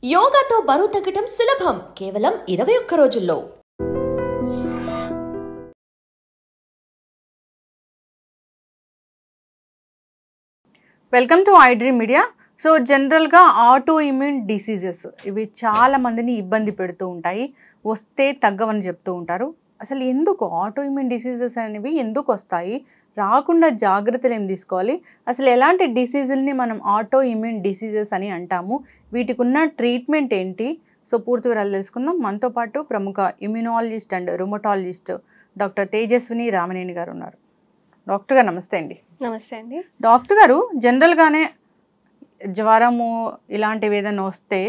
యోగాతో బరువు తగ్గడం సులభం కేవలం 21 రోజుల్లో. Welcome to iDream media. So జనరల్గా ఆటో ఇమ్యూన్ డిసీజెస్ ఇవి చాలా మందిని ఇబ్బంది పెడుతూ ఉంటాయి, వస్తే తగ్గవని చెప్తూ ఉంటారు. అసలు ఎందుకు ఆటో ఇమ్యూన్ డిసీజెస్ అనేవి ఎందుకు వస్తాయి, రాకుండా జాగ్రత్తలు ఏం తీసుకోవాలి, అసలు ఎలాంటి డిసీజుల్ని మనం ఆటో ఇమ్యూన్ డిసీజెస్ అని అంటాము, వీటికి ఉన్న ట్రీట్మెంట్ ఏంటి? సో పూర్తి వివరాలు తెలుసుకుందాం. మనతో పాటు ప్రముఖ immunologist and rheumatologist doctor Tejaswini Ramaneni గారు ఉన్నారు. డాక్టర్ గారు నమస్తే అండి. నమస్తే అండి. డాక్టర్ గారు, జనరల్గానే జ్వరము ఇలాంటివి ఏదైనా వస్తే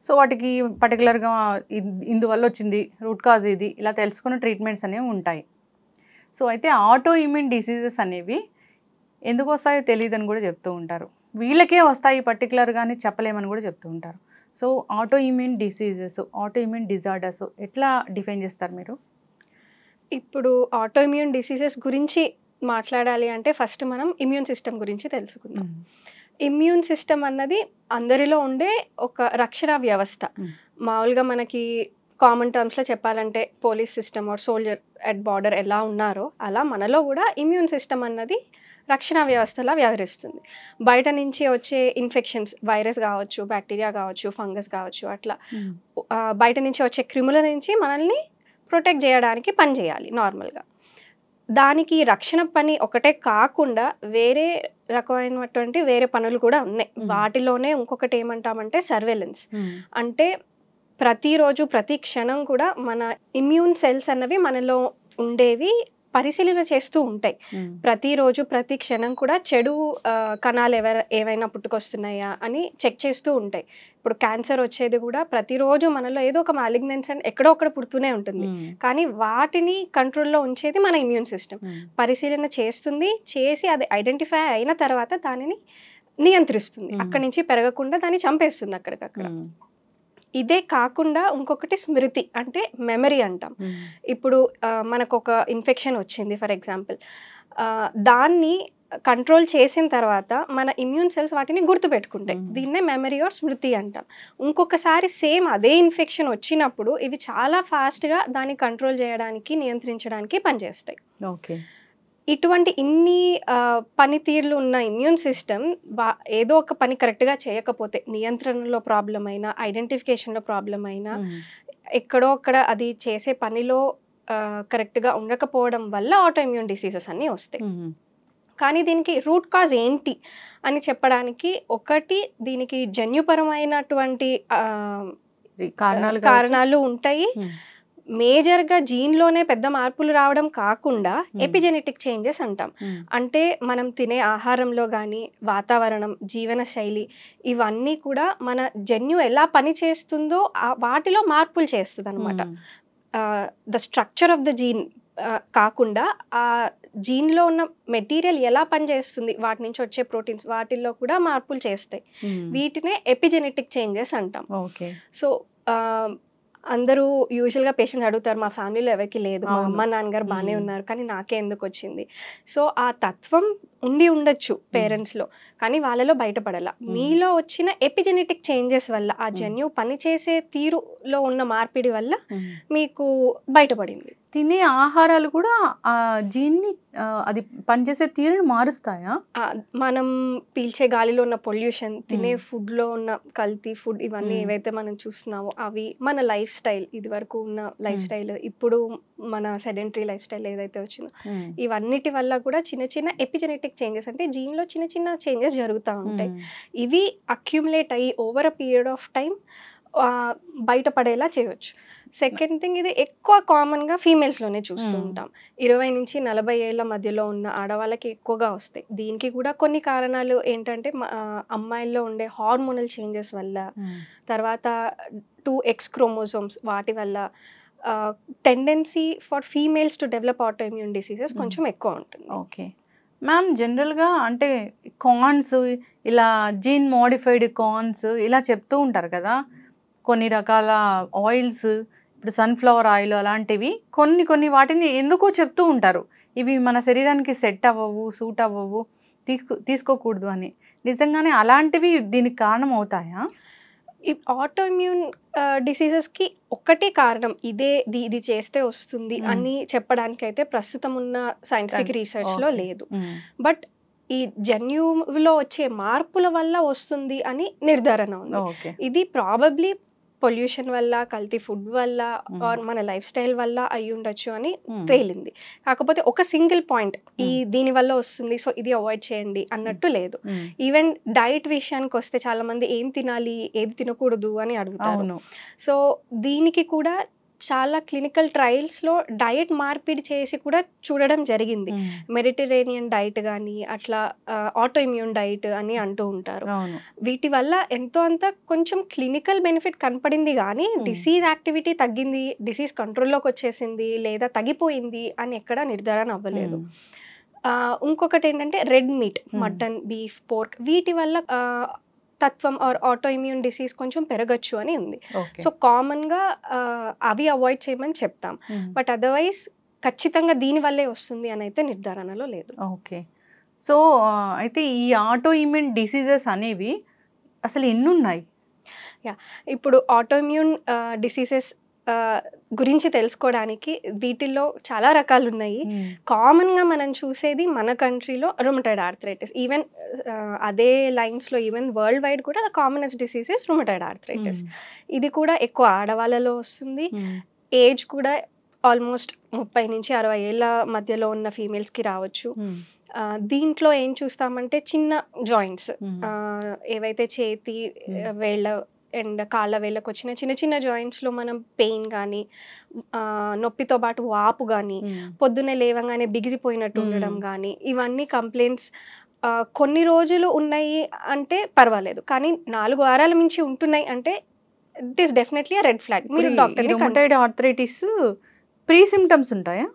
సో వాటికి పర్టికులర్గా ఇందువల్ల వచ్చింది, రూట్ కాజ్ ఇది, ఇలా తెలుసుకున్న ట్రీట్మెంట్స్ అనేవి ఉంటాయి. సో అయితే ఆటో ఇమ్యూన్ డిసీజెస్ అనేవి ఎందుకు వస్తాయో తెలియదని కూడా చెప్తూ ఉంటారు. వీళ్ళకే వస్తాయి పర్టికులర్గానే చెప్పలేమని కూడా చెప్తూ ఉంటారు. So auto immune diseases, auto immune disorders ఎట్లా డిఫైన్ చేస్తారు మీరు? ఇప్పుడు ఆటో ఇమ్యూన్ డిసీజెస్ గురించి మాట్లాడాలి అంటే ఫస్ట్ మనం ఇమ్యూన్ సిస్టమ్ గురించి తెలుసుకుందాం. ఇమ్యూన్ సిస్టమ్ అన్నది అందరిలో ఉండే ఒక రక్షణ వ్యవస్థ. మామూలుగా మనకి కామన్ టర్మ్స్లో చెప్పాలంటే police system or soldier at border ఎలా ఉన్నారో అలా మనలో కూడా ఇమ్యూన్ సిస్టమ్ అన్నది రక్షణ వ్యవస్థలా వ్యవహరిస్తుంది. బయట నుంచి వచ్చే ఇన్ఫెక్షన్స్, వైరస్ కావచ్చు, బ్యాక్టీరియా కావచ్చు, ఫంగస్ కావచ్చు, అట్లా బయట నుంచి వచ్చే క్రిముల నుంచి మనల్ని ప్రొటెక్ట్ చేయడానికి పని చేయాలి నార్మల్గా. దానికి రక్షణ పని ఒకటే కాకుండా వేరే రకమైనటువంటి వేరే పనులు కూడా ఉన్నాయి. వాటిలోనే ఇంకొకటి ఏమంటామంటే సర్వేలెన్స్. అంటే ప్రతిరోజు ప్రతి క్షణం కూడా మన ఇమ్యూన్ సెల్స్ అన్నవి మనలో ఉండేవి పరిశీలన చేస్తూ ఉంటాయి. ప్రతిరోజు ప్రతి క్షణం కూడా చెడు కణాలు ఏవైనా పుట్టుకొస్తున్నాయా అని చెక్ చేస్తూ ఉంటాయి. ఇప్పుడు క్యాన్సర్ వచ్చేది కూడా ప్రతిరోజు మనలో ఏదో ఒక మాలిగ్నెన్స్ అని ఎక్కడో ఒకటి పుడుతూనే ఉంటుంది. కానీ వాటిని కంట్రోల్లో ఉంచేది మన ఇమ్యూన్ సిస్టమ్. పరిశీలన చేస్తుంది, చేసి అది ఐడెంటిఫై అయిన తర్వాత దానిని నియంత్రిస్తుంది. అక్కడి నుంచి పెరగకుండా దాన్ని చంపేస్తుంది అక్కడికక్కడ. ఇదే కాకుండా ఇంకొకటి స్మృతి, అంటే మెమరీ అంటాం. ఇప్పుడు మనకు ఒక ఇన్ఫెక్షన్ వచ్చింది ఫర్ ఎగ్జాంపుల్, దాన్ని కంట్రోల్ చేసిన తర్వాత మన ఇమ్యూన్ సెల్స్ వాటిని గుర్తుపెట్టుకుంటాయి. దీన్నే మెమరీ ఆర్ స్మృతి అంటాం. ఇంకొకసారి సేమ్ అదే ఇన్ఫెక్షన్ వచ్చినప్పుడు ఇవి చాలా ఫాస్ట్గా దాన్ని కంట్రోల్ చేయడానికి, నియంత్రించడానికి పనిచేస్తాయి. ఓకే. ఇటువంటి ఇన్ని పనితీరులు ఉన్న ఇమ్యూన్ సిస్టమ్ ఏదో ఒక పని కరెక్ట్గా చేయకపోతే, నియంత్రణలో ప్రాబ్లం అయినా, ఐడెంటిఫికేషన్లో ప్రాబ్లం అయినా, ఎక్కడో అక్కడ అది చేసే పనిలో కరెక్ట్గా ఉండకపోవడం వల్ల ఆటో ఇమ్యూన్ డిసీజెస్ అన్నీ వస్తాయి. కానీ దీనికి రూట్ కాజ్ ఏంటి అని చెప్పడానికి ఒకటి దీనికి జన్యుపరమైనటువంటి కారణాలు ఉంటాయి. మేజర్గా జీన్లోనే పెద్ద మార్పులు రావడం కాకుండా ఎపిజెనెటిక్ చేంజెస్ అంటాం. అంటే మనం తినే ఆహారంలో కానీ, వాతావరణం, జీవన శైలి, ఇవన్నీ కూడా మన జన్యు ఎలా పని చేస్తుందో వాటిలో మార్పులు చేస్తుంది అనమాట. The structure of the gene కాకుండా ఆ జీన్లో ఉన్న మెటీరియల్ ఎలా పనిచేస్తుంది, వాటి నుంచి వచ్చే ప్రోటీన్స్, వాటిల్లో కూడా మార్పులు చేస్తాయి. వీటినే ఎపిజెనెటిక్ చేంజెస్ అంటాం. సో అందరూ యూజువల్గా పేషెంట్స్ అడుగుతారు, మా ఫ్యామిలీలో ఎవరికి లేదు, మా అమ్మ నాన్నగారు బాగానే ఉన్నారు, కానీ నాకే ఎందుకు వచ్చింది? సో ఆ తత్వం ఉండి ఉండొచ్చు పేరెంట్స్లో, కానీ వాళ్ళలో బయటపడాల. మీలో వచ్చిన ఎపిజెనెటిక్ చేంజెస్ వల్ల, ఆ జన్యు పనిచేసే తీరులో ఉన్న మార్పిడి వల్ల మీకు బయటపడింది. తినే ఆహారాలు కూడా ఆ జీన్ని, అది పనిచేసే తీరుని మారుస్తాయా? మనం పీల్చే గాలిలో ఉన్న పొల్యూషన్, తినే ఫుడ్లో ఉన్న కల్తీ ఫుడ్, ఇవన్నీ ఏవైతే మనం చూస్తున్నామో అవి, మన లైఫ్ స్టైల్, ఇది వరకు ఉన్న లైఫ్ స్టైల్, ఇప్పుడు మన సెడెంటరీ లైఫ్ స్టైల్ ఏదైతే వచ్చిందో, ఇవన్నిటి వల్ల కూడా చిన్న చిన్న ఎపిజెనెటిక్ చేంజెస్, అంటే జీన్లో చిన్న చిన్న చేంజెస్ జరుగుతూ ఉంటాయి. ఇవి అక్యుములేట్ అయ్యి over a period of time బయటపడేలా చేయవచ్చు. సెకండ్ థింగ్, ఇది ఎక్కువ కామన్గా ఫీమేల్స్లోనే చూస్తూ ఉంటాం. 20 నుంచి 40 ఏళ్ళ మధ్యలో ఉన్న ఆడవాళ్ళకి ఎక్కువగా వస్తాయి. దీనికి కూడా కొన్ని కారణాలు ఏంటంటే, అమ్మాయిల్లో ఉండే హార్మోనల్ చేంజెస్ వల్ల, తర్వాత 2X క్రోమోజోమ్స్ వాటి వల్ల tendency for females to develop auto immune diseases కొంచెం ఎక్కువ ఉంటుంది. ఓకే మ్యామ్, జనరల్గా అంటే కార్న్స్, ఇలా జీన్ మోడిఫైడ్ కార్న్స్ ఇలా చెప్తూ ఉంటారు కదా, కొన్ని రకాల ఆయిల్స్, ఇప్పుడు సన్ఫ్లవర్ ఆయిల్ అలాంటివి కొన్ని వాటిని ఎందుకో చెప్తూ ఉంటారు, ఇవి మన శరీరానికి సెట్ అవ్వవు, సూట్ అవ్వవు, తీసుకోకూడదు అని. నిజంగానే అలాంటివి దీనికి కారణం అవుతాయా? ఈ ఆటోఇమ్యూన్ డిసీజెస్కి ఒక్కటే కారణం ఇది చేస్తే వస్తుంది అని చెప్పడానికి అయితే ప్రస్తుతం ఉన్న సైంటిఫిక్ రీసెర్చ్లో లేదు. బట్ ఈ జన్యువులో వచ్చే మార్పుల వల్ల వస్తుంది అని నిర్ధారణ ఉంది. ఇది ప్రాబబ్లీ పొల్యూషన్ వల్ల, కల్తీ ఫుడ్ వల్ల ఆర్ మన లైఫ్ స్టైల్ వల్ల అయి ఉండొచ్చు అని తేలింది. కాకపోతే ఒక సింగిల్ పాయింట్ దీని వల్ల వస్తుంది సో ఇది అవాయిడ్ చేయండి అన్నట్టు లేదు. ఈవెన్ డైట్ విషయానికి వస్తే చాలా మంది ఏం తినాలి ఏది తినకూడదు అని అడుగుతారు. సో దీనికి కూడా చాలా క్లినికల్ ట్రయల్స్లో డయట్ మార్పిడి చేసి కూడా చూడడం జరిగింది. మెడిటరేనియన్ డైట్ కానీ అట్లా ఆటోఇమ్యూన్ డైట్ అని అంటూ ఉంటారు. వీటి వల్ల ఎంతో అంత కొంచెం క్లినికల్ బెనిఫిట్ కనపడింది కానీ డిసీజ్ యాక్టివిటీ తగ్గింది, డిసీజ్ కంట్రోల్లోకి వచ్చేసింది లేదా తగ్గిపోయింది అని ఎక్కడా నిర్ధారణ అవ్వలేదు. ఇంకొకటి ఏంటంటే red meat, mutton, beef, pork వీటి వల్ల తత్వం ఆర్ ఆటోఇమ్యూన్ డిసీజ్ కొంచెం పెరగచ్చు అని ఉంది. సో కామన్గా అవి అవాయిడ్ చేయమని చెప్తాం. బట్ అదర్వైజ్ ఖచ్చితంగా దీనివల్లే వస్తుంది అని అయితే నిర్ధారణలో లేదు. ఓకే. సో అయితే ఈ ఆటోఇమ్యూన్ డిసీజెస్ అనేవి అసలు ఎన్ని ఉన్నాయి? ఇప్పుడు ఆటోఇమ్యూన్ డిసీజెస్ గురించి తెలుసుకోవడానికి వీటిల్లో చాలా రకాలు ఉన్నాయి. కామన్గా మనం చూసేది మన కంట్రీలో రుమటాయిడ్ ఆర్థరైటిస్. ఈవెన్ అదే లైన్స్లో ఈవెన్ వరల్డ్ వైడ్ కూడా the commonest disease is rheumatoid arthritis. ఇది కూడా ఎక్కువ ఆడవాళ్ళలో వస్తుంది. ఏజ్ కూడా ఆల్మోస్ట్ 30 నుంచి 60 ఏళ్ళ మధ్యలో ఉన్న ఫీమేల్స్కి రావచ్చు. దీంట్లో ఏం చూస్తామంటే చిన్న జాయింట్స్ ఏవైతే చేతి వేళ్ళ అండ్ కాళ్ళ వేళ్ళకి వచ్చిన చిన్న చిన్న జాయింట్స్లో మనం పెయిన్ కానీ నొప్పితో పాటు వాపు కానీ పొద్దున్నే లేవగానే బిగిసిపోయినట్టు ఉండడం కానీ ఇవన్నీ కంప్లైంట్స్ కొన్ని రోజులు ఉన్నాయి అంటే పర్వాలేదు, కానీ 4 వారాల మించి ఉంటున్నాయి అంటే it is definitely red flag. మీరు రుమటాయిడ్ ఆర్థరైటిస్ ప్రీ సిమ్టమ్స్ ఉంటాయా?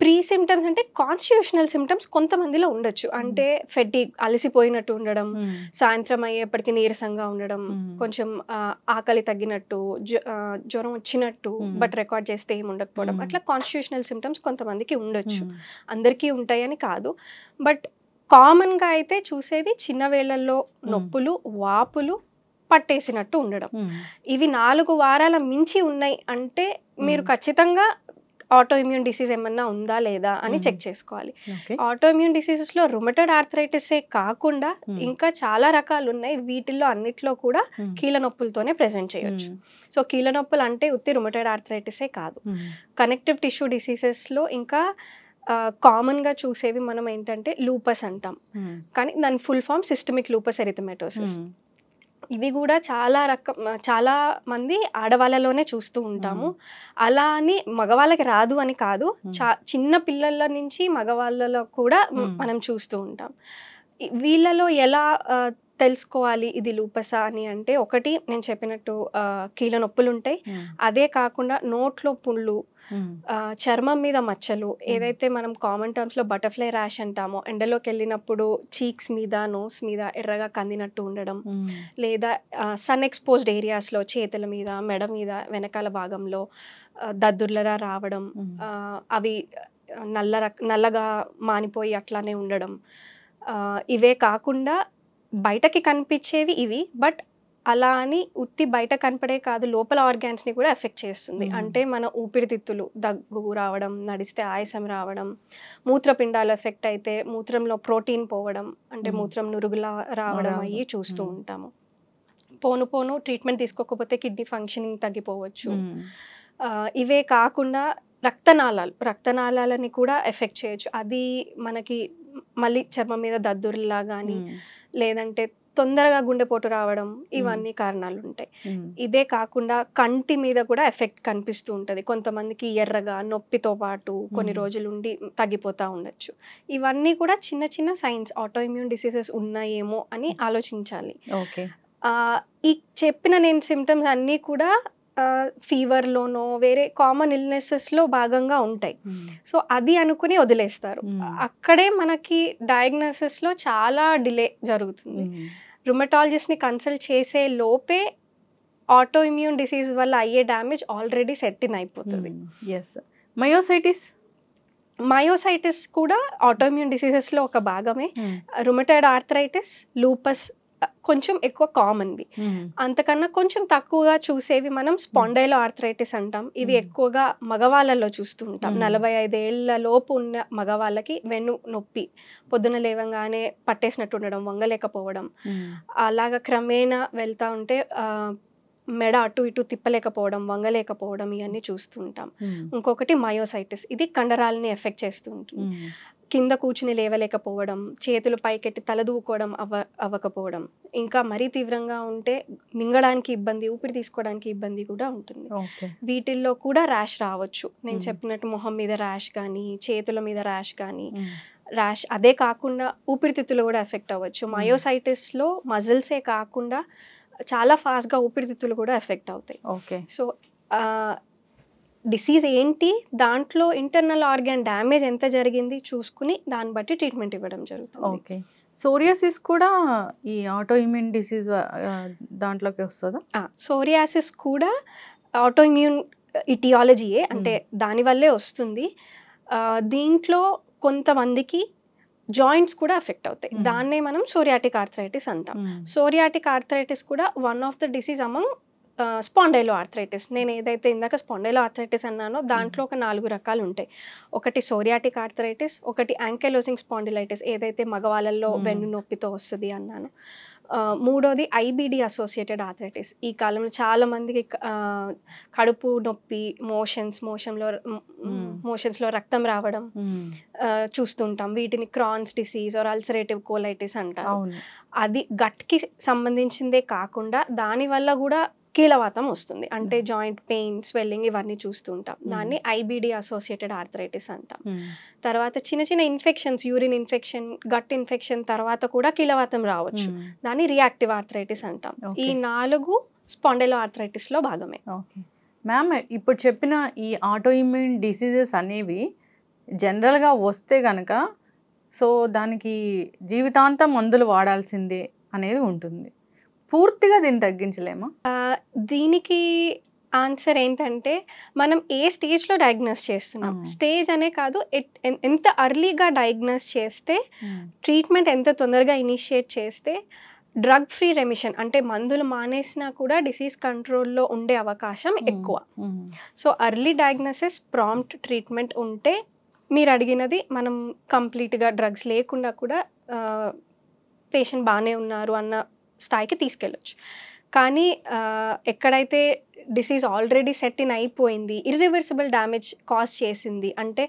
ప్రీ సిమ్టమ్స్ అంటే కాన్స్టిట్యూషనల్ సిమ్టమ్స్ కొంతమందిలో ఉండొచ్చు. అంటే ఫెటిగ్, అలసిపోయినట్టు ఉండడం, సాయంత్రం అయ్యేప్పటికీ నీరసంగా ఉండడం, కొంచెం ఆకలి తగ్గినట్టు, జ్వరం వచ్చినట్టు బట్ రికార్డ్ చేస్తే ఏమి ఉండకపోవడం, అట్లా కాన్స్టిట్యూషనల్ సిమ్టమ్స్ కొంతమందికి ఉండొచ్చు. అందరికీ ఉంటాయని కాదు. బట్ కామన్గా అయితే చూసేది చిన్న వేళ్ళల్లో నొప్పులు, వాపులు, పట్టేసినట్టు ఉండడం. ఇవి 4 వారాల మించి ఉన్నాయి అంటే మీరు ఖచ్చితంగా ఆటోఇమ్యూన్ డిసీజ్ ఏమన్నా ఉందా లేదా అని చెక్ చేసుకోవాలి. ఆటోఇమ్యూన్ డిసీజెస్లో రుమటాయిడ్ ఆర్థరైటిసే కాకుండా ఇంకా చాలా రకాలు ఉన్నాయి. వీటిల్లో అన్నిట్లో కూడా కీళ్ళ నొప్పులతోనే ప్రెజెంట్ చేయొచ్చు. సో కీళ్ళ నొప్పులు అంటే ఉత్తి రుమటాయిడ్ ఆర్థరైటిసే కాదు. కనెక్టివ్ టిష్యూ డిసీజెస్లో ఇంకా కామన్గా చూసేవి మనం ఏంటంటే లూపస్ అంటాం, కానీ దాని full form systemic lupus erythematosus. ఇవి కూడా చాలా మంది ఆడవాళ్ళలోనే చూస్తూ ఉంటాము. అలా అని మగవాళ్ళకి రాదు అని కాదు, చిన్న పిల్లల నుంచి మగవాళ్ళలో కూడా మనం చూస్తూ ఉంటాం. వీళ్ళలో ఎలా తెలుసుకోవాలి ఇది లూపసా అని అంటే, ఒకటి నేను చెప్పినట్టు కీళ్ళ నొప్పులు ఉంటాయి. అదే కాకుండా నోట్లో పుండ్లు, చర్మం మీద మచ్చలు, ఏదైతే మనం కామన్ టర్మ్స్లో బటర్ఫ్లై ర్యాష్ అంటామో, ఎండలోకి వెళ్ళినప్పుడు చీక్స్ మీద, నోస్ మీద ఎర్రగా కందినట్టు ఉండడం, లేదా సన్ ఎక్స్పోజ్డ్ ఏరియాస్లో చేతుల మీద, మెడ మీద, వెనకాల భాగంలో దద్దుర్లరా రావడం, అవి నల్లగా మానిపోయి అట్లానే ఉండడం. ఇవే కాకుండా బయటకి కనిపించేవి ఇవి, బట్ అలా అని ఉత్తి బయట కనపడే కాదు, లోపల ఆర్గాన్స్ని కూడా ఎఫెక్ట్ చేస్తుంది. అంటే మన ఊపిరితిత్తులు, దగ్గు రావడం, నడిస్తే ఆయాసం రావడం, మూత్రపిండాలు ఎఫెక్ట్ అయితే మూత్రంలో ప్రోటీన్ పోవడం, అంటే మూత్రం నురుగులా రావడం అయ్యి చూస్తూ ఉంటాము. పోను ట్రీట్మెంట్ తీసుకోకపోతే కిడ్నీ ఫంక్షనింగ్ తగ్గిపోవచ్చు. ఇవే కాకుండా రక్తనాళాలని కూడా ఎఫెక్ట్ చేయొచ్చు. అది మనకి మళ్ళీ చర్మం మీద దద్దుర్లా కానీ, లేదంటే తొందరగా గుండెపోటు రావడం, ఇవన్నీ కారణాలు ఉంటాయి. ఇదే కాకుండా కంటి మీద కూడా ఎఫెక్ట్ కనిపిస్తూ ఉంటుంది. కొంతమందికి ఎర్రగా, నొప్పితో పాటు కొన్ని రోజులు ఉండి తగ్గిపోతూ ఉండొచ్చు. ఇవన్నీ కూడా చిన్న చిన్న సైన్స్ ఆటోఇమ్యూన్ డిసీజెస్ ఉన్నాయేమో అని ఆలోచించాలి. ఈ చెప్పిన నేను సిమ్టమ్స్ అన్నీ కూడా ఫీవర్లోనో వేరే కామన్ ఇల్నెసెస్లో భాగంగా ఉంటాయి. సో అది అనుకుని వదిలేస్తారు. అక్కడే మనకి డయాగ్నోసిస్లో చాలా డిలే జరుగుతుంది. రుమటాలజిస్ట్ని కన్సల్ట్ చేసే లోపే ఆటోఇమ్యూన్ డిసీజ్ వల్ల అయ్యే డ్యామేజ్ ఆల్రెడీ సెట్ ఇన్ అయిపోతుంది. మయోసైటిస్ కూడా ఆటోఇమ్యూన్ డిసీజెస్లో ఒక భాగమే. రుమటాయిడ్ ఆర్థరైటిస్, లూపస్ కొంచెం ఎక్కువ కామన్వి. అంతకన్నా కొంచెం తక్కువగా చూసేవి మనం స్పాండైలో ఆర్థరైటిస్ అంటాం. ఇవి ఎక్కువగా మగవాళ్ళలో చూస్తూ ఉంటాం. 45 ఏళ్ల లోపు ఉన్న మగవాళ్ళకి వెన్ను నొప్పి, పొద్దున లేవంగానే పట్టేసినట్టు ఉండడం, వంగలేకపోవడం, అలాగా క్రమేణా వెళ్తా ఉంటే మెడ అటు ఇటు తిప్పలేకపోవడం, వంగలేకపోవడం, ఇవన్నీ చూస్తూ ఉంటాం. ఇంకొకటి మయోసైటిస్, ఇది కండరాలని ఎఫెక్ట్ చేస్తూ ఉంటుంది. కింద కూర్చుని లేవలేకపోవడం, చేతులు పైకెట్టి తలదూకోవడం అవ్వకపోవడం, ఇంకా మరీ తీవ్రంగా ఉంటే మింగడానికి ఇబ్బంది, ఊపిరి తీసుకోవడానికి ఇబ్బంది కూడా ఉంటుంది. వీటిల్లో కూడా ర్యాష్ రావచ్చు. నేను చెప్పినట్టు మొహం మీద ర్యాష్ కానీ, చేతుల మీద ర్యాష్ కానీ, ర్యాష్ అదే కాకుండా ఊపిరితిత్తులు కూడా ఎఫెక్ట్ అవ్వచ్చు. మయోసైటిస్లో మజిల్సే కాకుండా చాలా ఫాస్ట్గా ఊపిరితిత్తులు కూడా ఎఫెక్ట్ అవుతాయి. సో డిసీజ్ ఏంటి, దాంట్లో ఇంటర్నల్ ఆర్గాన్ డ్యామేజ్ ఎంత జరిగింది చూసుకుని దాన్ని బట్టి ట్రీట్మెంట్ ఇవ్వడం జరుగుతుంది. సోరియాసిస్ కూడా ఈ ఆటో ఇమ్యూన్ డిసీజ్ దాంట్లోకి వస్తుందా? సోరియాసిస్ కూడా ఆటో ఇమ్యూన్ ఇటియాలజీయే, అంటే దానివల్లే వస్తుంది. దీంట్లో కొంతమందికి జాయింట్స్ కూడా ఎఫెక్ట్ అవుతాయి. దాన్నే మనం సోరియాటిక్ ఆర్థరైటిస్ అంటాం. సోరియాటిక్ ఆర్థరైటిస్ కూడా one of the disease among spondyloarthritis. నేను ఏదైతే ఇందాక స్పాండైలో ఆర్థరైటిస్ అన్నానో దాంట్లో ఒక 4 రకాలు ఉంటాయి. ఒకటి సోరియాటిక్ ఆర్థరైటిస్, ఒకటి యాంకైలోజింగ్ స్పాండిలైటిస్ ఏదైతే మగవాళ్ళల్లో వెన్ను నొప్పితో వస్తుంది అన్నాను. మూడోది ఐబిడి అసోసియేటెడ్ ఆర్థరైటిస్. ఈ కాలంలో చాలా మందికి కడుపు నొప్పి, మోషన్స్లో రక్తం రావడం చూస్తుంటాం. వీటిని Crohn's disease or ulcerative colitis అంటారు. అది గట్కి సంబంధించిందే కాకుండా దానివల్ల కూడా కీలవాతం వస్తుంది, అంటే జాయింట్ పెయిన్, స్వెల్లింగ్ ఇవన్నీ చూస్తూ ఉంటాం. దాన్ని ఐబిడి అసోసియేటెడ్ ఆర్థరైటిస్ అంటాం. తర్వాత చిన్న చిన్న infections, urine infection, gut infection తర్వాత కూడా కీలవాతం రావచ్చు. దాన్ని రియాక్టివ్ ఆర్థరైటిస్ అంటాం. ఈ 4 స్పాండైలో ఆర్థరైటిస్లో భాగమే. మ్యామ్, ఇప్పుడు చెప్పిన ఈ ఆటో ఇమ్యూన్ డిసీజెస్ అనేవి జనరల్గా వస్తే కనుక సో దానికి జీవితాంతం మందులు వాడాల్సిందే అనేది ఉంటుంది. పూర్తిగా దీన్ని తగ్గించలేమా? దీనికి ఆన్సర్ ఏంటంటే మనం ఏ స్టేజ్లో డయాగ్నోస్ చేస్తున్నాం, స్టేజ్ అనే కాదు, ఎంత అర్లీగా డయాగ్నోస్ చేస్తే, ట్రీట్మెంట్ ఎంత తొందరగా ఇనిషియేట్ చేస్తే డ్రగ్ ఫ్రీ రెమిషన్, అంటే మందులు మానేసినా కూడా డిసీజ్ కంట్రోల్లో ఉండే అవకాశం ఎక్కువ. So early diagnosis, prompt treatment ఉంటే మీరు అడిగినది మనం కంప్లీట్గా డ్రగ్స్ లేకుండా కూడా పేషెంట్ బాగానే ఉన్నారు అన్న స్థాయికి తీసుకెళ్ళొచ్చు. కానీ ఎక్కడైతే డిసీజ్ ఆల్రెడీ సెట్ ఇన్ అయిపోయింది, ఇర్రివర్సిబుల్ డ్యామేజ్ కాజ్ చేసింది, అంటే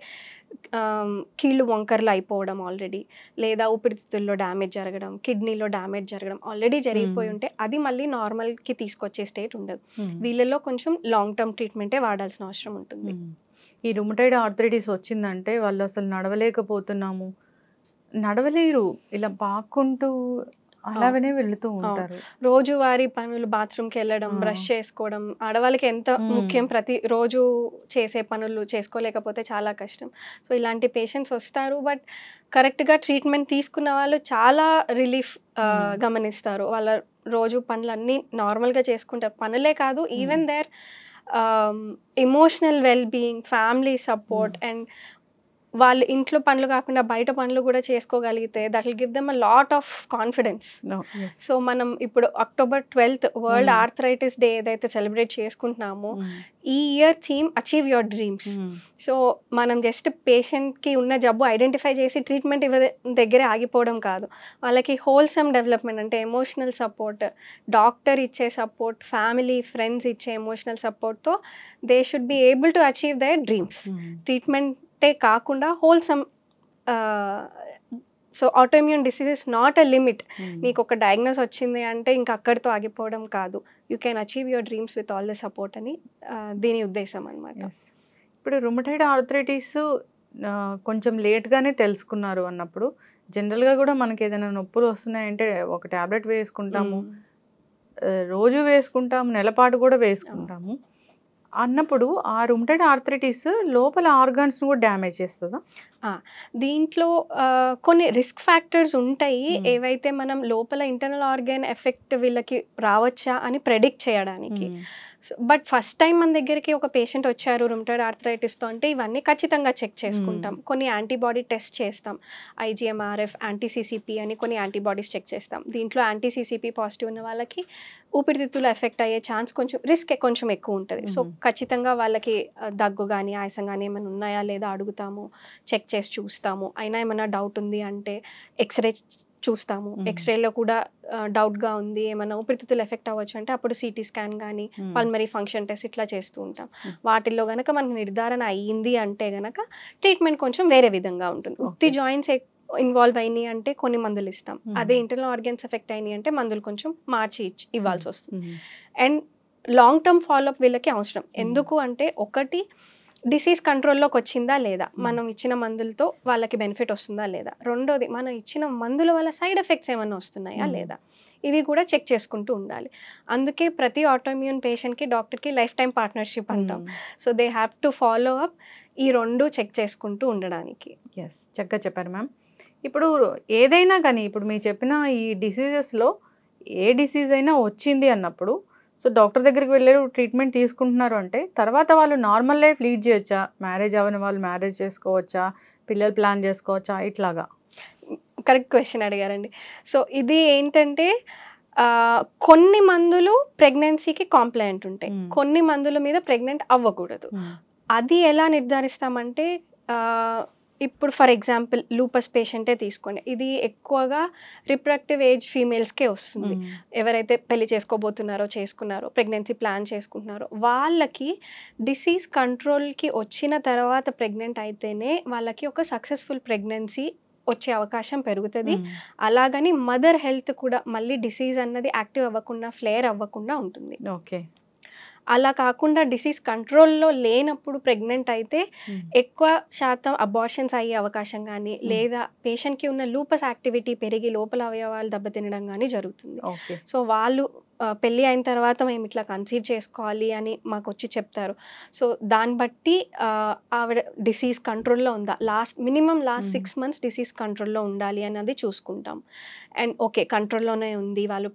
కీళ్ళు వంకర్లు అయిపోవడం ఆల్రెడీ, లేదా ఊపిరితిత్తుల్లో డ్యామేజ్ జరగడం, కిడ్నీలో డ్యామేజ్ జరగడం ఆల్రెడీ జరిగిపోయి ఉంటే అది మళ్ళీ నార్మల్కి తీసుకొచ్చే స్టేట్ ఉండదు. వీళ్ళల్లో కొంచెం లాంగ్ టర్మ్ ట్రీట్మెంటే వాడాల్సిన అవసరం ఉంటుంది. ఈ రుమటైడ్ ఆర్థరైటిస్ వచ్చిందంటే వాళ్ళు అసలు నడవలేకపోతున్నాము, నడవలేరు, ఇలా పాక్కుంటూ అలాగనే వెళ్తూ ఉంటారు. రోజువారీ పనులు, బాత్రూమ్కి వెళ్ళడం, బ్రష్ చేసుకోవడం ఆడవాళ్ళకి ఎంత ముఖ్యం. ప్రతి రోజు చేసే పనులు చేసుకోలేకపోతే చాలా కష్టం. సో ఇలాంటి పేషెంట్స్ వస్తారు. బట్ కరెక్ట్గా ట్రీట్మెంట్ తీసుకున్న వాళ్ళు చాలా రిలీఫ్ గమనిస్తారు. వాళ్ళ రోజు పనులన్నీ నార్మల్గా చేసుకుంటారు. పనులే కాదు, even their emotional well being, family support, and వాళ్ళు ఇంట్లో పనులు కాకుండా బయట పనులు కూడా చేసుకోగలిగితే that will give them a lot of confidence. So మనం ఇప్పుడు October 12th world arthritis day ఏదైతే సెలబ్రేట్ చేసుకుంటున్నామో, ఈ year theme achieve your dreams. So మనం జస్ట్ పేషెంట్కి ఉన్న జబ్బు ఐడెంటిఫై చేసి ట్రీట్మెంట్ దగ్గరే ఆగిపోవడం కాదు, వాళ్ళకి హోల్సమ్ డెవలప్మెంట్, అంటే ఎమోషనల్ సపోర్ట్, డాక్టర్ ఇచ్చే సపోర్ట్, ఫ్యామిలీ ఫ్రెండ్స్ ఇచ్చే ఎమోషనల్ సపోర్ట్తో they should be able to achieve their dreams. ట్రీట్మెంటే కాకుండా wholesome. So autoimmune disease is not a limit. నీకు ఒక డయాగ్నోస్ వచ్చింది అంటే ఇంకా అక్కడితో ఆగిపోవడం కాదు, you can achieve your dreams with all the support అని దీని ఉద్దేశం అనమాట. ఇప్పుడు రుమటైడ్ ఆర్థరైటిస్ కొంచెం లేట్గానే తెలుసుకున్నారు అన్నప్పుడు జనరల్గా కూడా మనకి ఏదైనా నొప్పులు వస్తున్నాయంటే ఒక ట్యాబ్లెట్ వేసుకుంటాము, రోజు వేసుకుంటాము, నెలపాటు కూడా వేసుకుంటాము అన్నప్పుడు ఆ రుమటైడ్ ఆర్థరైటిస్ లోపల ఆర్గాన్స్ కూడా డ్యామేజ్ చేస్తుందా? దీంట్లో కొన్ని రిస్క్ ఫ్యాక్టర్స్ ఉంటాయి. ఏవైతే మనం లోపల ఇంటర్నల్ ఆర్గాన్ ఎఫెక్ట్ వీళ్ళకి రావచ్చా అని ప్రెడిక్ట్ చేయడానికి. బట్ ఫస్ట్ టైం మన దగ్గరికి ఒక పేషెంట్ వచ్చారు రుమటాయిడ్ ఆర్థరైటిస్తో అంటే ఇవన్నీ ఖచ్చితంగా చెక్ చేసుకుంటాం. కొన్ని యాంటీబాడీ టెస్ట్ చేస్తాం. IgMRF, యాంటీ-CCP అని కొన్ని యాంటీబాడీస్ చెక్ చేస్తాం. దీంట్లో యాంటీ-CCP పాజిటివ్ ఉన్న వాళ్ళకి ఊపిరితిత్తులు ఎఫెక్ట్ అయ్యే ఛాన్స్ రిస్క్ కొంచెం ఎక్కువ ఉంటుంది. సో ఖచ్చితంగా వాళ్ళకి దగ్గు కానీ ఆయాసం కానీ ఏమైనా ఉన్నాయా లేదా అడుగుతాము, చెక్ చేసి చూస్తాము. అయినా ఏమైనా డౌట్ ఉంది అంటే ఎక్స్రే చూస్తాము. ఎక్స్రేలో కూడా డౌట్గా ఉంది, ఏమైనా ఊపిరితిత్తులు ఎఫెక్ట్ అవ్వచ్చు అంటే అప్పుడు CT స్కాన్ కానీ పల్మరీ ఫంక్షన్ టెస్ట్ ఇట్లా చేస్తూ ఉంటాం. వాటిల్లో కనుక మనకు నిర్ధారణ అయ్యింది అంటే కనుక ట్రీట్మెంట్ కొంచెం వేరే విధంగా ఉంటుంది. ఉత్తి జాయింట్స్ ఇన్వాల్వ్ అయినాయి అంటే కొన్ని మందులు ఇస్తాం. అదే ఇంటర్నల్ ఆర్గన్స్ ఎఫెక్ట్ అయినాయి అంటే మందులు కొంచెం మార్చి ఇవ్వాల్సి వస్తుంది. అండ్ లాంగ్ టర్మ్ ఫాలోఅప్ వీళ్ళకి అవసరం. ఎందుకు అంటే ఒకటి డిసీజ్ కంట్రోల్లోకి వచ్చిందా లేదా, మనం ఇచ్చిన మందులతో వాళ్ళకి బెనిఫిట్ వస్తుందా లేదా, రెండోది మనం ఇచ్చిన మందుల వల్ల సైడ్ ఎఫెక్ట్స్ ఏమైనా వస్తున్నాయా లేదా, ఇవి కూడా చెక్ చేసుకుంటూ ఉండాలి. అందుకే ప్రతి ఆటోఇమ్యూన్ పేషెంట్కి డాక్టర్కి లైఫ్ టైం పార్ట్నర్షిప్ అంటాం. So they have to follow up ఈ రెండు చెక్ చేసుకుంటూ ఉండడానికి. ఎస్, చక్కగా చెప్పారు మ్యామ్. ఇప్పుడు ఏదైనా కానీ ఇప్పుడు మీరు చెప్పిన ఈ డిసీజెస్లో ఏ డిసీజ్ అయినా వచ్చింది అన్నప్పుడు సో డాక్టర్ దగ్గరికి వెళ్ళారు, ట్రీట్మెంట్ తీసుకుంటున్నారు అంటే తర్వాత వాళ్ళు నార్మల్ లైఫ్ లీడ్ చేయొచ్చా? మ్యారేజ్ అవ్వని వాళ్ళు మ్యారేజ్ చేసుకోవచ్చా? పిల్లలు ప్లాన్ చేసుకోవచ్చా? ఇట్లాగా కరెక్ట్ క్వశ్చన్ అడిగారండి. సో ఇది ఏంటంటే కొన్ని మందులు ప్రెగ్నెన్సీకి కాంప్లైంట్ ఉంటాయి, కొన్ని మందుల మీద ప్రెగ్నెంట్ అవ్వకూడదు. అది ఎలా నిర్ధారిస్తామంటే ఇప్పుడు ఫర్ ఎగ్జాంపుల్ లూపస్ పేషెంటే తీసుకోండి. ఇది ఎక్కువగా రిప్రొడక్టివ్ ఏజ్ ఫీమేల్స్కే వస్తుంది. ఎవరైతే పెళ్లి చేసుకోబోతున్నారో చేసుకున్నారో ప్రెగ్నెన్సీ ప్లాన్ చేసుకుంటున్నారో వాళ్ళకి డిసీజ్ కంట్రోల్కి వచ్చిన తర్వాత ప్రెగ్నెంట్ అయితేనే వాళ్ళకి ఒక సక్సెస్ఫుల్ ప్రెగ్నెన్సీ వచ్చే అవకాశం పెరుగుతుంది. అలాగని మదర్ హెల్త్ కూడా మళ్ళీ డిసీజ్ అన్నది యాక్టివ్ అవ్వకుండా ఫ్లేర్ అవ్వకుండా ఉంటుంది. ఓకే, అలా కాకుండా డిసీజ్ కంట్రోల్లో లేనప్పుడు ప్రెగ్నెంట్ అయితే ఎక్కువ శాతం అబార్షన్స్ అయ్యే అవకాశం కానీ లేదా పేషెంట్కి ఉన్న లూపస్ యాక్టివిటీ పెరిగి లోపల అవయవాలు దెబ్బతినడం కానీ జరుగుతుంది. సో వాళ్ళు పెళ్ళి అయిన తర్వాత మేము ఇట్లా కన్సీవ్ చేసుకోవాలి అని మాకు వచ్చి చెప్తారు. సో దాన్ని బట్టి ఆవిడ డిసీజ్ కంట్రోల్లో ఉందా, మినిమం లాస్ట్ 6 months డిసీజ్ కంట్రోల్లో ఉండాలి అన్నది చూసుకుంటాం. అండ్ ఓకే కంట్రోల్లోనే ఉంది, వాళ్ళు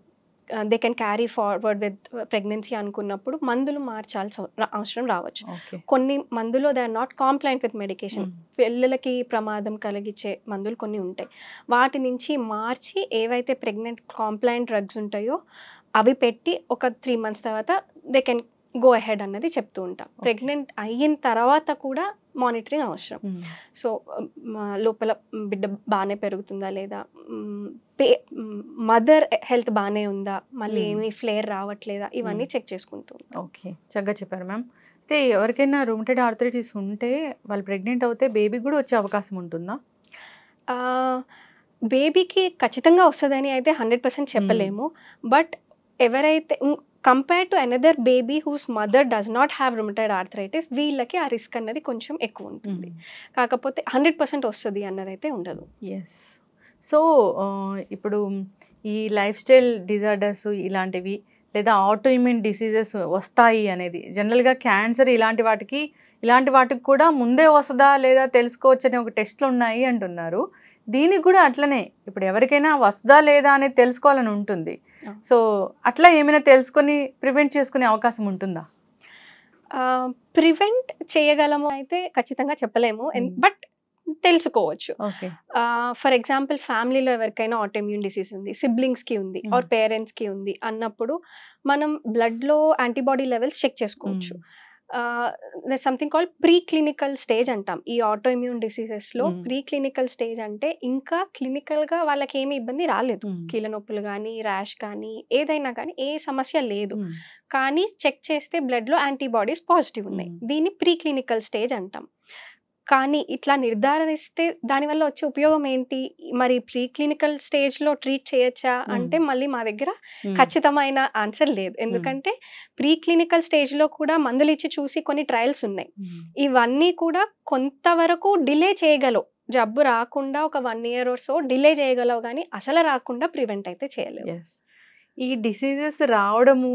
they can carry forward with pregnancy అనుకున్నప్పుడు మందులు మార్చాల్సిన అవసరం రావచ్చు. కొన్ని మందులు they are not compliant with medication, పిల్లలకి ప్రమాదం కలిగించే మందులు కొన్ని ఉంటాయి. వాటి నుంచి మార్చి ఏవైతే ప్రెగ్నెంట్ కాంప్లైంట్ డ్రగ్స్ ఉంటాయో అవి పెట్టి ఒక 3 months తర్వాత దే కెన్ గో అహెడ్ అన్నది చెప్తూ ఉంటాం. ప్రెగ్నెంట్ అయిన తర్వాత కూడా మానిటరింగ్ అవసరం. సో లోపల బిడ్డ బాగానే పెరుగుతుందా లేదా, మదర్ హెల్త్ బాగానే ఉందా, మళ్ళీ ఏమీ ఫ్లేర్ రావట్లేదా, ఇవన్నీ చెక్ చేసుకుంటూ ఉంటాం. ఓకే, చక్కగా చెప్పారు మ్యామ్. అయితే ఎవరికైనా రూమటాయిడ్ ఆర్థరైటిస్ ఉంటే వాళ్ళు ప్రెగ్నెంట్ అవుతే బేబీ కూడా వచ్చే అవకాశం ఉంటుందా? బేబీకి ఖచ్చితంగా వస్తుందని అయితే 100% చెప్పలేము. బట్ ఎవరైతే compare to another baby whose mother does not have rheumatoid arthritis వీళ్ళకి ఆ రిస్క్ అన్నది కొంచెం ఎక్కువ ఉంటుంది. కాకపోతే 100% వస్తుంది అన్నదైతే ఉండదు. ఎస్. సో ఇప్పుడు ఈ లైఫ్ స్టైల్ డిజార్డర్స్ ఇలాంటివి లేదా ఆటోఇమ్యూన్ డిసీజెస్ వస్తాయి అనేది జనరల్గా క్యాన్సర్ ఇలాంటి వాటికి కూడా ముందే వస్తుందా లేదా తెలుసుకోవచ్చు అనే ఒక టెస్ట్లు ఉన్నాయి అంటున్నారు. దీనికి కూడా అట్లనే ఇప్పుడు ఎవరికైనా వస్తుందా లేదా అనేది తెలుసుకోవాలని ఉంటుంది. సో అట్లా ఏమైనా తెలుసుకొని ప్రివెంట్ చేసుకునే అవకాశం ఉంటుందా? ప్రివెంట్ చేయగలము అయితే ఖచ్చితంగా చెప్పలేము, బట్ తెలుసుకోవచ్చు. ఫర్ ఎగ్జాంపుల్ ఫ్యామిలీలో ఎవరికైనా ఆటోఇమ్యూన్ డిసీజ్ ఉంది, సిబ్లింగ్స్కి ఉంది ఆర్ పేరెంట్స్కి ఉంది అన్నప్పుడు మనం బ్లడ్లో యాంటీబాడీ లెవెల్స్ చెక్ చేసుకోవచ్చు. Something called pre clinical stage అంటాం. ఈ ఆటోఇమ్యూన్ డిసీజెస్లో ప్రీ క్లినికల్ స్టేజ్ అంటే ఇంకా క్లినికల్గా వాళ్ళకి ఏమి ఇబ్బంది రాలేదు, కీళ్ళ నొప్పులు కానీ ర్యాష్ కానీ ఏదైనా కానీ ఏ సమస్య లేదు, కానీ చెక్ చేస్తే బ్లడ్లో యాంటీబాడీస్ పాజిటివ్ ఉన్నాయి. దీన్ని ప్రీ క్లినికల్ స్టేజ్ అంటాం. కానీ ఇట్లా నిర్ధారిస్తే దానివల్ల వచ్చే ఉపయోగం ఏంటి, మరి ప్రీ క్లినికల్ స్టేజ్లో ట్రీట్ చేయొచ్చా అంటే మళ్ళీ మా దగ్గర ఖచ్చితమైన ఆన్సర్ లేదు. ఎందుకంటే ప్రీ క్లినికల్ స్టేజ్లో కూడా మందులు ఇచ్చి చూసి కొన్ని ట్రయల్స్ ఉన్నాయి. ఇవన్నీ కూడా కొంతవరకు డిలే చేయగలవు, జబ్బు రాకుండా ఒక 1 year or so డిలే చేయగలవు, కానీ అసలు రాకుండా ప్రివెంట్ అయితే చేయలేవు. ఈ డిసీజెస్ రావడము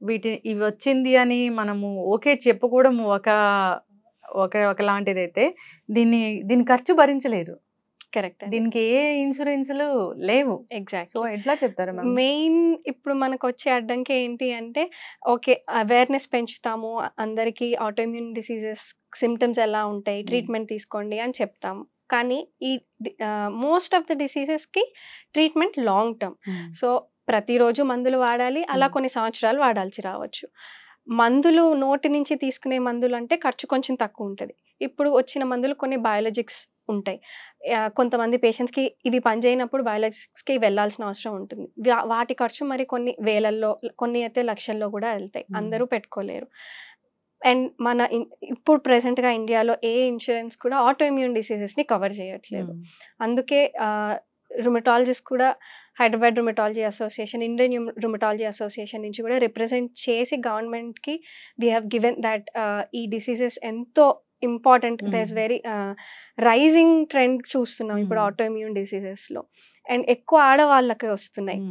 ఇవి వచ్చింది అని మనము ఓకే చెప్పుకోవడము ఒకలాంటిదైతే దీని ఖర్చు భరించలేరు. కరెక్ట్. దీనికి ఏ ఇన్సూరెన్స్‌లు లేవు. ఎగ్జాక్ట్. సో ఎట్లా చెప్తారు మ్యామ్? మెయిన్ ఇప్పుడు మనకొచ్చే అడ్డంకి ఏంటి అంటే, ఓకే అవేర్‌నెస్ పెంచుతాము. అందరికీ ఆటోఇమ్యూన్ డిసీజెస్ సిమ్టమ్స్ ఎలా ఉంటాయి, ట్రీట్మెంట్ తీసుకోండి అని చెప్తాము. కానీ ఈ మోస్ట్ ఆఫ్ ద డిసీజెస్‌కి ట్రీట్మెంట్ లాంగ్ టర్మ్. సో ప్రతిరోజు మందులు వాడాలి. అలా కొన్ని సంవత్సరాలు వాడాల్సి రావచ్చు. మందులు నోటి నుంచి తీసుకునే మందులు అంటే ఖర్చు కొంచెం తక్కువ ఉంటది. ఇప్పుడు వచ్చిన మందులు కొన్ని బయోలాజిక్స్ ఉంటాయి. కొంతమంది పేషెంట్స్‌కి ఇవి పనిచేయనప్పుడు బయోలాజిక్స్‌కి వెళ్ళాల్సిన అవసరం ఉంటుంది. వాటి ఖర్చు మరి కొన్ని వేలల్లో, కొన్ని అయితే లక్షల్లో కూడా వెళ్తాయి. అందరూ పెట్టుకోలేరు. అండ్ ఇప్పుడు ప్రెజెంట్‌గా ఇండియాలో ఏ ఇన్సూరెన్స్ కూడా ఆటోఇమ్యూన్ డిసీజెస్‌ని కవర్ చేయట్లేదు. అందుకే రుమటాలజిస్ట్ కూడా Hyderabad rheumatology association, Indian rheumatology association నుంచి కూడా రిప్రజెంట్ చేసి గవర్నమెంట్‌కి వి హావ్ గివెన్ దట్ ఈ డిసీజెస్ ఎంతో important. There very rising trend చూస్తున్నాం ఇప్పుడు ఆటోఇమ్యూన్ డిసీజెస్లో. అండ్ ఎక్కువ ఆడవాళ్ళకి వస్తున్నాయి.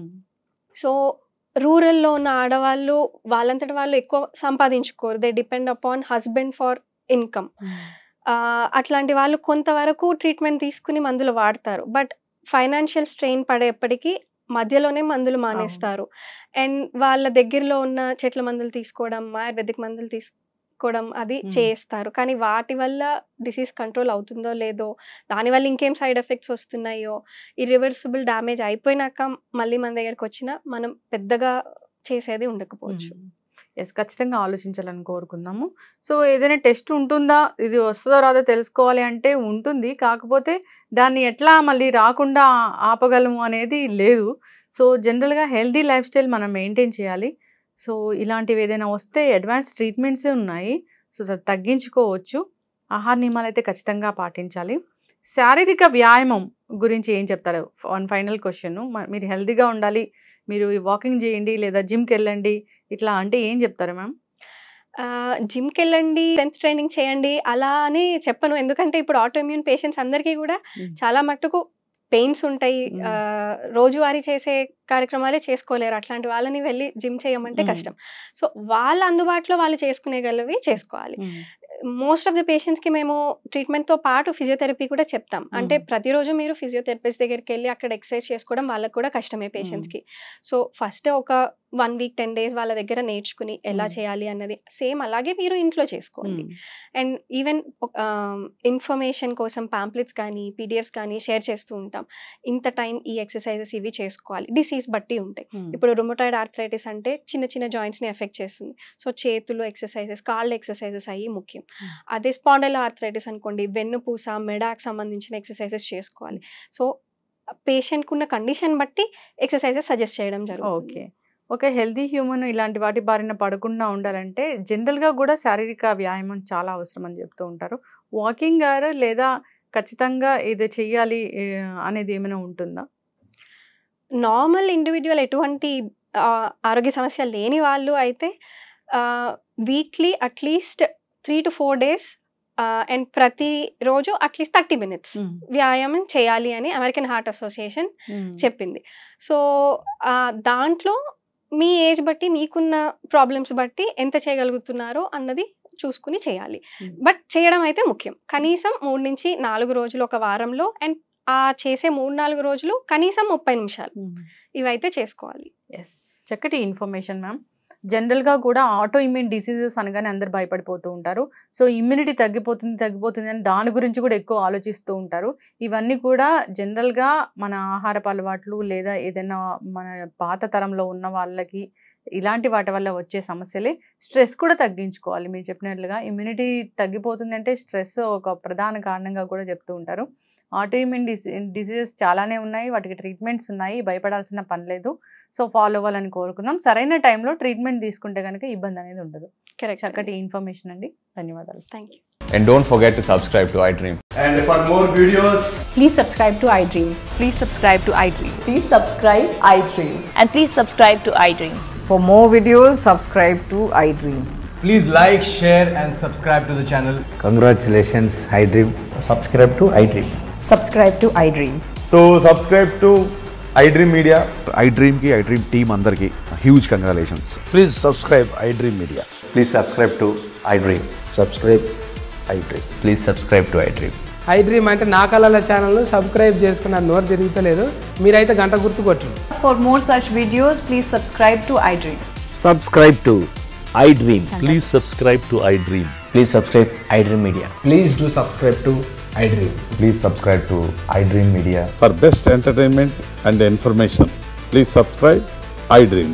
సో రూరల్లో ఉన్న ఆడవాళ్ళు వాళ్ళంతటి వాళ్ళు ఎక్కువ సంపాదించుకోరు. They depend upon husband for income. అట్లాంటి వాళ్ళు కొంతవరకు ట్రీట్మెంట్ తీసుకుని మందులు వాడతారు. బట్ ఫైనాన్షియల్ స్ట్రెయిన్ పడేప్పటికీ మధ్యలోనే మందులు మానేస్తారు. అండ్ వాళ్ళ దగ్గరలో ఉన్న చెట్ల మందులు తీసుకోవడం, ఆయుర్వేదిక్ మందులు తీసుకోవడం అది చేస్తారు. కానీ వాటి వల్ల డిసీజ్ కంట్రోల్ అవుతుందో లేదో, దానివల్ల ఇంకేం సైడ్ ఎఫెక్ట్స్ వస్తున్నాయో, ఇర్రివర్సిబుల్ డ్యామేజ్ అయిపోయినాక మళ్ళీ మన దగ్గరికి వచ్చినా మనం పెద్దగా చేసేది ఉండకపోవచ్చు. ఖచ్చితంగా ఆలోచించాలని కోరుకుందాము. సో ఏదైనా టెస్ట్ ఉంటుందా, ఇది వస్తుందో రాదో తెలుసుకోవాలి అంటే ఉంటుంది. కాకపోతే దాన్ని ఎట్లా మళ్ళీ రాకుండా ఆపగలము అనేది లేదు. సో జనరల్గా హెల్దీ లైఫ్ స్టైల్ మనం మెయింటైన్ చేయాలి. సో ఇలాంటివి ఏదైనా వస్తే అడ్వాన్స్ ట్రీట్మెంట్సే ఉన్నాయి. సో తగ్గించుకోవచ్చు. ఆహార నియమాలు అయితే ఖచ్చితంగా పాటించాలి. శారీరక వ్యాయామం గురించి ఏం చెప్తారు? Final question. మీరు హెల్దీగా ఉండాలి, మీరు వాకింగ్ చేయండి లేదా జిమ్కి వెళ్ళండి ఇట్లా అంటే ఏం చెప్తారు మ్యామ్? జిమ్కి వెళ్ళండి, స్ట్రెంత్ ట్రైనింగ్ చేయండి అలా అని చెప్పను. ఎందుకంటే ఇప్పుడు ఆటోఇమ్యూన్ పేషెంట్స్ అందరికీ కూడా చాలా మట్టుకు పెయిన్స్ ఉంటాయి. రోజువారీ చేసే కార్యక్రమాలే చేసుకోలేరు. అట్లాంటి వాళ్ళని వెళ్ళి జిమ్ చేయమంటే కష్టం. సో వాళ్ళ అందుబాటులో వాళ్ళు చేసుకునేగలవి చేసుకోవాలి. మోస్ట్ ఆఫ్ ద పేషెంట్స్కి మేము ట్రీట్మెంట్తో పాటు ఫిజియోథెరపీ కూడా చెప్తాం. అంటే ప్రతిరోజు మీరు ఫిజియోథెరపిస్ట్ దగ్గరికి వెళ్ళి అక్కడ ఎక్సర్సైజ్ చేసుకోవడం వాళ్ళకి కూడా కష్టమే పేషెంట్స్కి. సో ఫస్ట్ ఒక 1 వీక్ 10 డేస్ వాళ్ళ దగ్గర నేర్చుకుని ఎలా చేయాలి అన్నది సేమ్ అలాగే మీరు ఇంట్లో చేసుకోండి. అండ్ ఈవెన్ ఇన్ఫర్మేషన్ కోసం పాంప్లెట్స్ కానీ పీడిఎఫ్స్ కానీ షేర్ చేస్తూ ఉంటాం. ఇంత టైం ఈ ఎక్సర్సైజెస్ ఇవి చేసుకోవాలి. డిసీజ్ బట్టి ఉంటాయి. ఇప్పుడు రుమటాయిడ్ ఆర్థరైటిస్ అంటే చిన్న చిన్న జాయింట్స్ని ఎఫెక్ట్ చేస్తుంది. సో చేతులు ఎక్సర్సైజెస్, కాళ్ళు ఎక్సర్సైజెస్ అయ్యి ముఖ్యం. అదే స్పాండైల్ ఆర్థరైటిస్ అనుకోండి, వెన్నుపూస, మెడాకి సంబంధించిన ఎక్సర్సైజెస్ చేసుకోవాలి. సో పేషెంట్కి ఉన్న కండిషన్ బట్టి ఎక్సర్సైజెస్ సజెస్ట్ చేయడం జరుగుతుంది. ఓకే. హెల్దీ హ్యూమన్ ఇలాంటి వాటి బారిన పడకుండా ఉండాలంటే జనరల్గా కూడా శారీరక వ్యాయామం చాలా అవసరం అని చెప్తూ ఉంటారు. వాకింగ్ లేదా ఖచ్చితంగా ఇది చెయ్యాలి అనేది ఏమైనా ఉంటుందా? నార్మల్ ఇండివిజువల్ ఎటువంటి ఆరోగ్య సమస్య లేని వాళ్ళు అయితే weekly at least 3 to 4 days and ప్రతిరోజు అట్లీస్ట్ 30 minutes వ్యాయామం చేయాలి అని అమెరికన్ హార్ట్ అసోసియేషన్ చెప్పింది. సో దాంట్లో మీ ఏజ్ బట్టి, మీకున్న ప్రాబ్లమ్స్ బట్టి ఎంత చేయగలుగుతున్నారో అన్నది చూసుకుని చేయాలి. బట్ చేయడం అయితే ముఖ్యం. కనీసం 3 నుంచి 4 రోజులు ఒక వారంలో, అండ్ చేసే 3-4 రోజులు కనీసం 30 నిమిషాలు ఇవైతే చేసుకోవాలి. చక్కటి ఇన్ఫర్మేషన్ మ్యామ్. జనరల్గా కూడా ఆటో ఇమ్యూన్ డిసీజెస్ అనగానే అందరు భయపడిపోతూ ఉంటారు. సో ఇమ్యూనిటీ తగ్గిపోతుంది అని దాని గురించి కూడా ఎక్కువ ఆలోచిస్తూ ఉంటారు. ఇవన్నీ కూడా జనరల్గా మన ఆహారపు అలవాట్లు లేదా ఏదైనా మన పాత తరంలో ఉన్న వాళ్ళకి ఇలాంటి వాటి వల్ల వచ్చే సమస్యలే. స్ట్రెస్ కూడా తగ్గించుకోవాలి. మీరు చెప్పినట్లుగా ఇమ్యూనిటీ తగ్గిపోతుంది అంటే స్ట్రెస్ ఒక ప్రధాన కారణంగా కూడా చెప్తూ ఉంటారు. ఆటో ఇమ్యూన్ డిసీజెస్ చాలానే ఉన్నాయి, వాటికి ట్రీట్మెంట్స్ ఉన్నాయి, భయపడాల్సిన పని లేదు. సో ఫాలో అవ్వాలని కోరుకుందాం. సరైన టైంలో ట్రీట్మెంట్ తీసుకుంటే కనుక ఇబ్బంది అనేది ఉండదు. చక్కటి ఇన్ఫర్మేషన్ అండి. ధన్యవాదాలు. Thank you. And don't forget to subscribe to iDream. And for more videos, please subscribe to iDream. Please subscribe to iDream. Please subscribe iDream. And please subscribe to iDream. For more videos, subscribe to iDream. please like, share and subscribe to the channel. Congratulations, iDream. Subscribe to iDream. Subscribe to iDream. So subscribe to iDream Media. iDream ki iDream team andarki huge congratulations. Please subscribe iDream Media. Please subscribe to iDream. Subscribe iDream. Please subscribe to iDream. iDream అంటే నా కళల channel subscribe చేసుకున్న నోరు తిరుగుతలేదు మీరైతే గంట గుర్తు కొట్టండి. For more such videos, please subscribe to iDream. Subscribe to iDream. Please subscribe to iDream. Please subscribe iDream Media. Please do subscribe to iDream. Please subscribe to iDream Media. For best entertainment and information, please subscribe iDream.